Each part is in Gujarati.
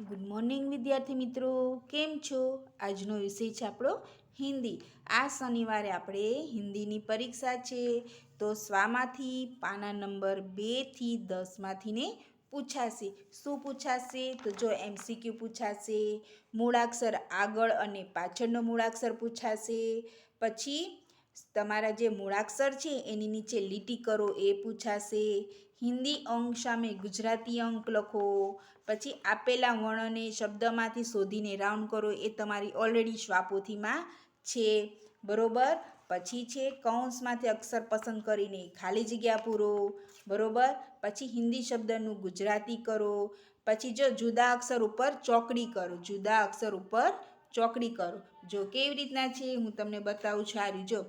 ગુડ મોર્નિંગ વિદ્યાર્થી મિત્રો, કેમ છો? આજનો વિષય છે આપણો હિન્દી. આ શનિવારે આપણે હિન્દીની પરીક્ષા છે, તો સ્વામાંથી પાના નંબર 2 થી 10માંથી ને પૂછાશે. શું પૂછાશે? તો જો MCQ પૂછાશે, મૂળાક્ષર આગળ અને પાછળનો મૂળાક્ષર પૂછાશે, પછી તમારા જે મૂળાક્ષર છે એની નીચે લીટી કરો એ પૂછાશે, હિન્દી અંક સામે ગુજરાતી અંક લખો, પછી આપેલા વર્ણને શબ્દમાંથી શોધીને રાઉન્ડ કરો એ તમારી ઓલરેડી શ્વાપોથીમાં છે, બરોબર. પછી છે કૌંસમાંથી અક્ષર પસંદ કરીને ખાલી જગ્યા પૂરો, બરોબર. પછી હિન્દી શબ્દનું ગુજરાતી કરો, પછી જો જુદા અક્ષર ઉપર ચોકડી કરો, જુદા અક્ષર ઉપર ચોકડી કરો. જો કેવી રીતના છે હું તમને બતાવું છું. આ જો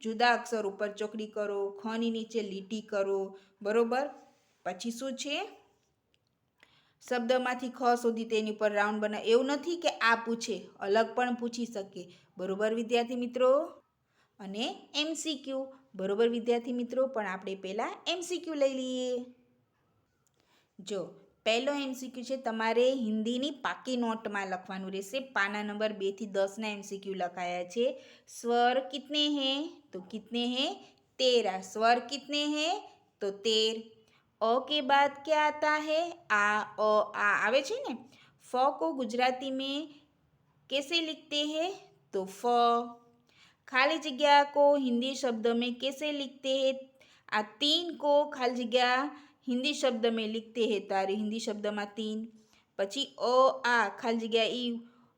જુદા અક્ષર ઉપર ચોકડી કરો, ખની નીચે લીટી કરો, બરોબર. પછી શું છે, શબ્દમાંથી ખ સુધી તેની પર રાઉન્ડ બનાવ. એવું નથી કે આ પૂછે, અલગ પણ પૂછી શકે, બરોબર વિદ્યાર્થી મિત્રો. અને MCQ, બરોબર વિદ્યાર્થી મિત્રો. પણ આપણે પહેલાં MCQ લઈ લઈએ. જો પહેલો MCQ છે, તમારે હિન્દીની પાકી નોટમાં લખવાનું રહેશે. પાના નંબર 2 થી 10ના MCQ લખાયા છે. સ્વર કિતને હૈ? તો કિતને હૈ? 13. स्वर कितने हैं? तो 13. अ के बाद क्या आता है? आ आवे छे ने. फ को गुजराती में कैसे लिखते हैं? तो फ. खाली जगह को हिंदी शब्द में कैसे लिखते हैं? आ 3 को खाली जगह हिंदी शब्द में लिखते हैं. तारे हिंदी शब्द में 3. પછી आ खाली जगह ई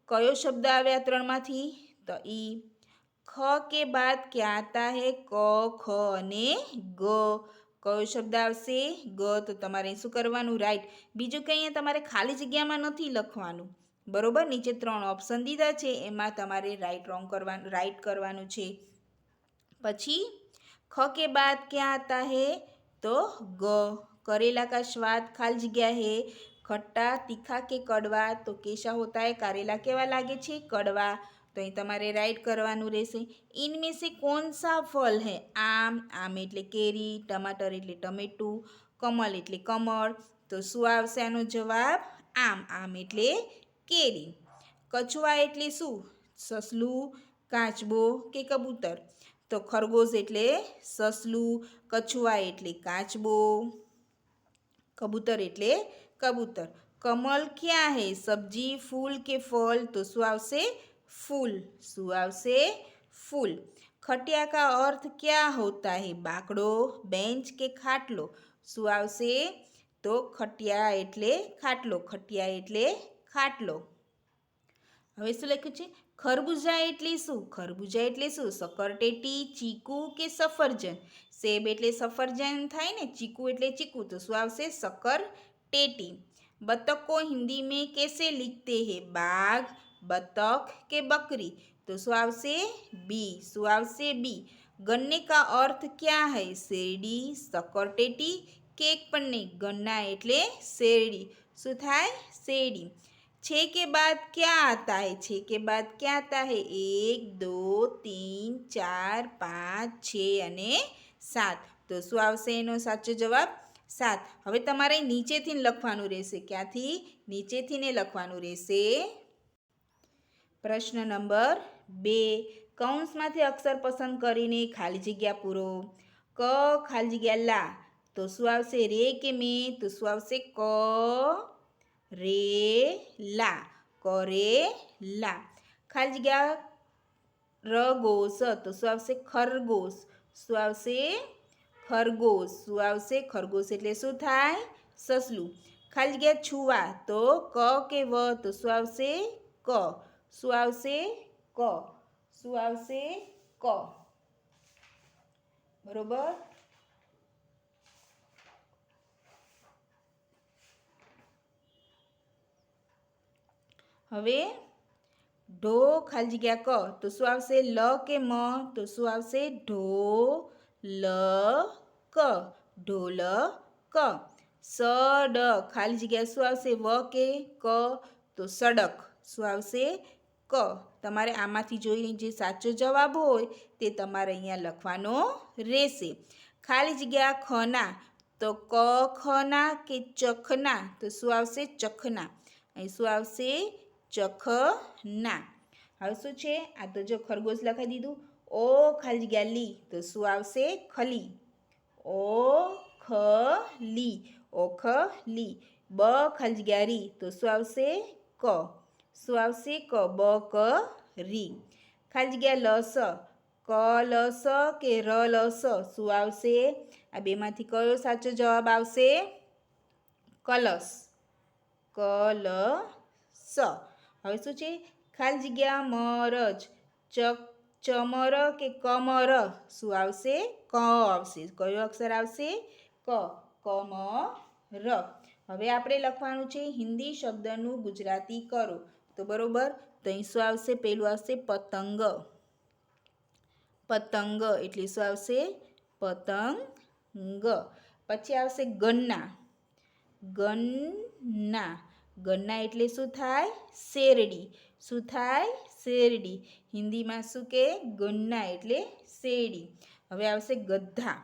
कयो शब्द आव्या 3 मांथी? तो ई. ख के बाद क्या आता है? क ख અને ગ. કયો શબ્દ આવશે? ગ. તો તમારે શું કરવાનું? રાઈટ. બીજું કંઈ અહીંયા તમારે ખાલી જગ્યામાં નથી લખવાનું, બરોબર. નીચે 3 ઓપ્શન દીધા છે, એમાં તમારે રાઈટ કરવાનું છે. પછી ख के बाद क्या आता है? तो ग. करेला का स्वाद खाली जगह है खट्टा तीखा के कड़वा. तो कैसा होता है? कारेला केवा लागे छे? कड़वा. तो અહીં તમારે રાઈટ કરવાનું રહેશે. इनमें से कौन सा फल है? आम. आम એટલે કેરી, ટમાટર એટલે ટમેટું, કમલ એટલે કમળ. તો શું આવશે આનો જવાબ? આમ. આમ એટલે કેરી. કછુઆ એટલે શું? સસલું, કાચબો કે કબૂતર? તો ખરગોશ એટલે સસલું, કછુઆ એટલે કાચબો, કબૂતર એટલે કબૂતર. કમલ ક્યાં હે? સબ્જી, ફૂલ કે ફળ? તો શું આવશે? फूल. શું આવશે? फूल. खटिया का अर्थ क्या होता है? बाकड़ो, बेंच के खाटलो? શું આવશે? તો ખટિયા એટલે ખાટલો, ખટિયા એટલે ખાટલો. હવે શું લખ્યું છે? ખરબૂજા એટલે શું? ખરબૂજા એટલે શું? સકરટેટી, ચીકુ કે સફરજન? સેબ એટલે સફરજન થાય ને, ચીકુ એટલે ચીકુ. તો શું આવશે? सकरटेटी. बतख को हिंदी में कैसे लिखते हैं? बाघ, बतख के बकरी? तो શું આવશે? बी. શું આવશે? बी. गन्ने का अर्थ क्या है? શેરડી, सकरटेटी કે પન્ને? गन्ना એટલે શેરડી. શું થાય? શેરડી. 6 के बाद क्या आता है? 6 के बाद क्या आता है? 1 2 3 4 5 6 અને 7. તો શું આવશે એનો સાચો જવાબ? 7. હવે તમારે નીચેથી લખવાનું રહેશે. ક્યાંથી? નીચેથી ને લખવાનું રહેશે. પ્રશ્ન નંબર 2. કૌંસમાંથી અક્ષર પસંદ કરીને ખાલી જગ્યા પૂરો. ક ખાલી જગ્યા લા. તો શું આવશે? રે કે મે? તો શું આવશે? ક રે લા. કરેલા. ખાલી જગ્યા રગોશ. તો શું આવશે? ખરગોશ. શું આવશે? ખરગોશ. શું આવશે? ખરગોશ એટલે શું થાય? સસલું. ખાલી જગ્યા છુવા. તો ક કે વ? તો શું આવશે? ક. શું આવશે? ક. શું આવશે? ક. બરોબર. હવે ઢો ખાલી જગ્યા ક. તો શું આવશે? લ કે મ? તો શું આવશે? ઢો લ ક. ઢોલક. સડ ખાલી જગ્યા શું આવશે? વ કે ક? તો સડક. શું આવશે? ક. તમારે આમાંથી જોઈને જે સાચો જવાબ હોય તે તમારે અહીંયા લખવાનો રહેશે. ખાલી જગ્યા ખના. તો ક ખના કે ચખના? તો શું આવશે? ચખના. અહીં શું આવશે? ચખના. હવે શું છે? આ તો જો ખરગોશ લખાઈ દીધું. ઓ ખાલી જગ્યા લી, તો શું આવશે? ખલી. ઓ ખલી, ઓખલી. બ ખાલી જગ્યા રી, તો શું આવશે? ક. શું આવશે? ક. બ ક રી. ખાલી જગ્યા લસ, ક લસ કે ર લસ, શું આવશે? આ બેમાંથી કયો સાચો જવાબ આવશે? કલસ. કલસ. હવે શું છે? ખાલી જગ્યા મરજ, ચમર કે કમર, શું આવશે? ક આવશે. કયો અક્ષર આવશે? ક. કમર. હવે આપણે લખવાનું છે હિન્દી શબ્દનું ગુજરાતી કરો. તો બરોબર, તો અહીં શું આવશે? પેલું આવશે પતંગ. પતંગ એટલે શું આવશે? પતંગ. પછી આવશે ગન્ના. ગન્ના. ગન્ના એટલે શું થાય? શેરડી. શું થાય? શેરડી. હિન્દીમાં શું કે? ગન્ના એટલે શેરડી. હવે આવશે ગધા.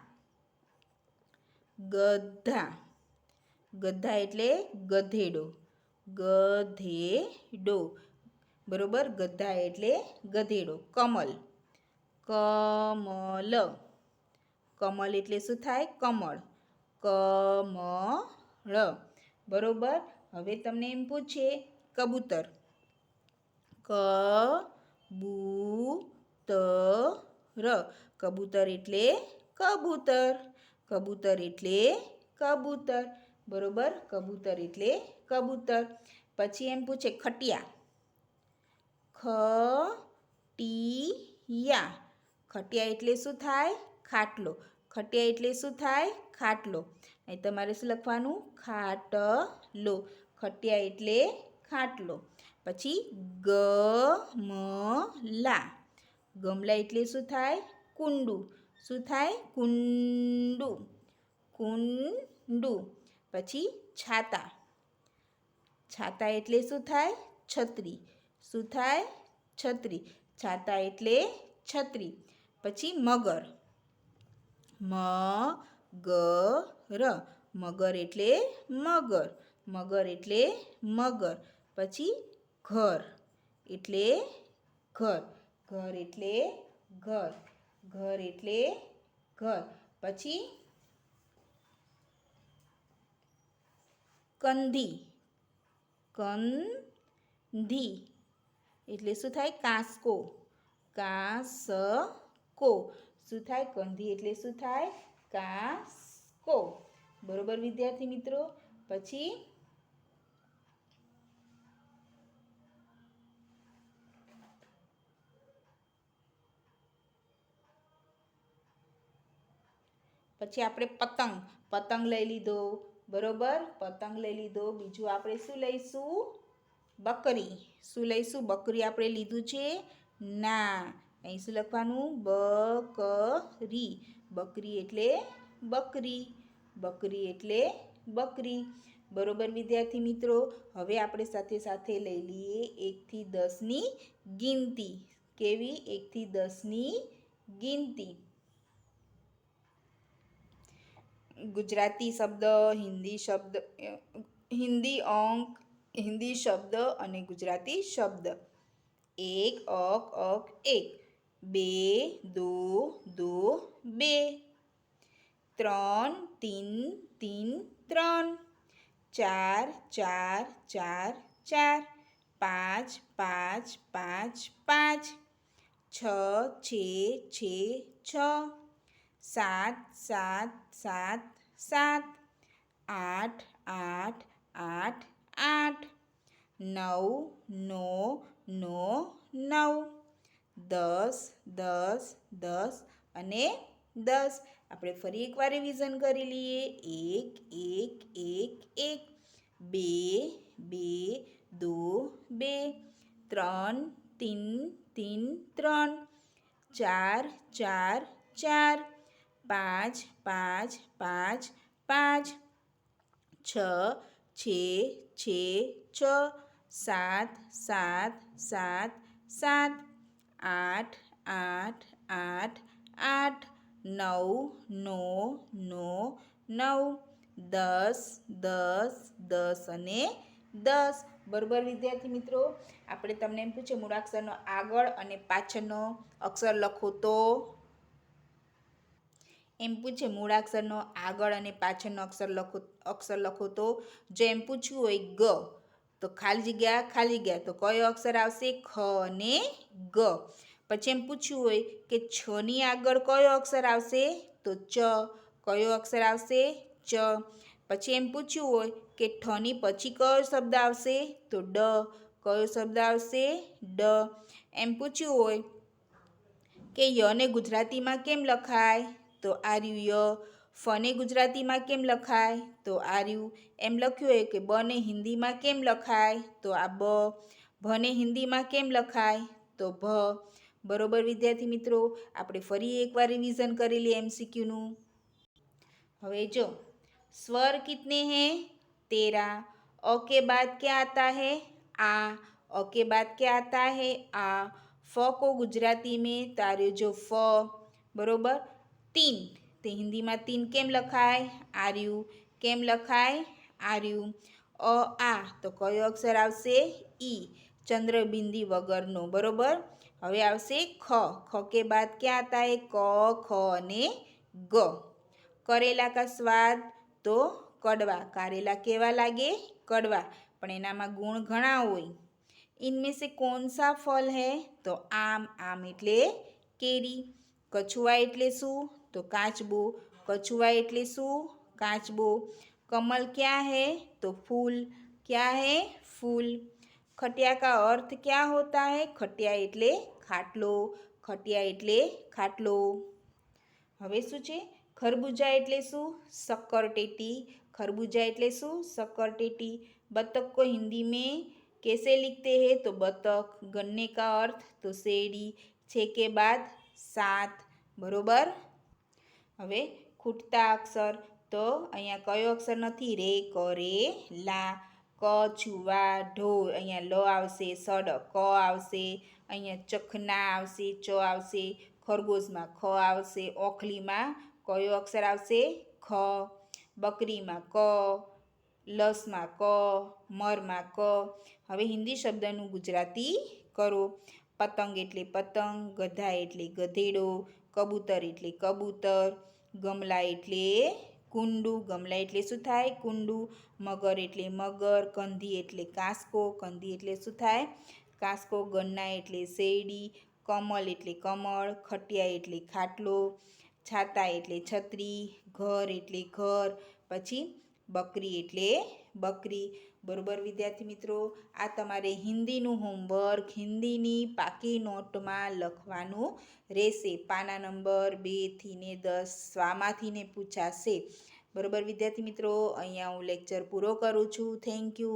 ગધા. ગધા એટલે ગધેડો. ગધેડો. બરોબર, ગધા એટલે ગધેડો. કમલ. કમલ. કમલ એટલે શું થાય? કમળ. કમળ. બરોબર. હવે તમને એમ પૂછે કબૂતર. કબૂતર. કબૂતર એટલે કબૂતર. કબૂતર એટલે કબૂતર. બરોબર, કબૂતર એટલે કબૂતર. પછી એમ પૂછે ખટિયા. ખટિયા. ખટિયા એટલે શું થાય? ખાટલો. ખટિયા એટલે શું થાય? ખાટલો. અહીં તમારે શું લખવાનું? ખાટલો. ખટિયા એટલે ખાટલો. પછી ગમલા. ગમલા એટલે શું થાય? કુંડું. શું થાય? કુંડું. કુંડું. પછી છાતા. છાતા એટલે શું થાય? છત્રી. શું થાય? છત્રી. છાતા એટલે છત્રી. પછી મગર. મગર. મગર એટલે મગર. મગર એટલે મગર. પછી ઘર એટલે ઘર. ઘર એટલે ઘર. ઘર એટલે ઘર. પછી કંધી. કંધી એટલે શું થાય? કાંસકો. કાંસકો. શું થાય? કંધી એટલે શું થાય? કાંસકો. બરોબર વિદ્યાર્થી મિત્રો. પછી આપણે પતંગ. પતંગ લઈ લીધો. બરોબર, પતંગ લઈ લીધો. બીજું આપણે શું લઈશું? બકરી. શું લઈશું? બકરી આપણે લીધું છે? ના. અહીં શું લખવાનું? બકરી. બકરી એટલે બકરી. બકરી એટલે બકરી. બરોબર વિદ્યાર્થી મિત્રો. હવે આપણે સાથે સાથે લઈ લઈએ 1 થી 10ની ગિનતી. કેવી? 1 થી 10ની ગિનતી. ગુજરાતી શબ્દ, હિન્દી શબ્દ, હિન્દી અંક, હિન્દી શબ્દ અને ગુજરાતી શબ્દ. 1 અક અક 1, 2 દો દો 2, 3 3 3 3, 4 4 4 4, 5 5 5 5, 6 6 6 6, 7 7 7 7, 8 8 8 8, 9 9 9 9, 10 10 10 અને 10. આપણે ફરી એકવાર રિવિઝન કરી લઈએ. 1 1 1 1, 2 2 2, 3 3 3 3, 4 4 4, 5 5 5 5, 6 6 6 6, 7 7 7 7, 8 8 8 8, 9 9 9 9, 10 10 10 અને 10. બરોબર વિદ્યાર્થી મિત્રો, આપણે તમને એમ પૂછે મૂળાક્ષરનો આગળ અને પાછળનો અક્ષર લખો તો એમ પૂછે મૂળાક્ષરનો આગળ અને પાછળનો અક્ષર લખો તો જો એમ પૂછવું હોય ગ તો ખાલી જગ્યા તો કયો અક્ષર આવશે ખ અને ગ. પછી એમ પૂછવું હોય કે છ ની આગળ કયો અક્ષર આવશે તો ચ. કયો અક્ષર આવશે ચ. પછી એમ પૂછવું હોય કે ઠ ની પછી કયો શબ્દ આવશે તો ડ. કયો શબ્દ આવશે ડ. એમ પૂછવું હોય કે યને ગુજરાતીમાં કેમ લખાય તો આર્યું ય. ફને ગુજરાતીમાં કેમ લખાય તો આર્યું. એમ લખ્યું હોય કે બને હિન્દીમાં કેમ લખાય તો આ બ. ભને હિન્દીમાં કેમ લખાય તો ભ. બરોબર વિદ્યાર્થી મિત્રો, આપણે ફરી એકવાર રિવિઝન કરી લઈએ એમસીક્યુનું. હવે જો स्वर कितने हैं 13. अ के बाद क्या आता है आ. अ के बाद क्या आता है आ. फ को गुजराती में तारे जो फ बरोबर 3 ते हिंदी में 3 केम लखाय आर्यू. केम लखाय आर्यू. अ आ तो कयो अक्षर आवशे ई. चंद्रबिंदी वगरनो बरोबर. हवे आवशे ख. ख के बाद क्या आता है क ख ने ग. करेला का स्वाद तो कड़वा. कारेला केवा लागे कड़वा, पण एनामां गुण घणा होय. इनमें से कौन सा फल है तो आम. आम एटले केरी. कछुआ एटले शू तो काचबो. कछुआ एटले शू काचबो. कमल क्या है तो फूल. क्या है फूल. खटिया का अर्थ क्या होता है खटिया एटले खाटलो. खटिया एटले खाटलो. हवे शुं छे खरबूजा एटले शू शक्करटेटी. खरबूजा एटले शू शक्करटेटी. बतख को हिंदी में कैसे लिखते हैं तो बतख. गन्ने का अर्थ तो शेरडी. 6 के बाद 7 बरोबर. हवे खूटता अक्षर तो अहींया कयो अक्षर नथी रे करे ला. क छुवा ढो अहींया ल आवशे. सड क आवशे. अहींया चखना आवशे च आवशे. खरगोशमां ख आवशे. ओखलीमां कयो अक्षर आवशे ख. बकरीमां क. लसमां क. मरमां क. हवे हिंदी शब्दनुं गुजराती करो. पतंग एटले पतंग. गधा एटले गधेडो. कबूतर एटले कबूतर. गमला एटले कूंडू. गमला एटले शुं थाय कूंडू. मगर एटले मगर. कंधी एटले कास्को. कंधी एटले शुं थाय कास्को. गन्ना एटले शेरडी. कमल एटले कमळ. खटिया एटले खाटलो. छाता एटले छतरी. घर एटले घर. पछी बकरी एटले बकरी. बरोबर विद्यार्थी मित्रों, आ तमारे हिंदीनुं होमवर्क हिंदीनी पाकी नोटमां लखवानुं रहेशे. पाना नंबर 2 થી ને 10 स्वामांथी ने पूछाशे. बरोबर विद्यार्थी मित्रों, अहींया हूँ लेक्चर पूरो करूँ छूँ. Thank you.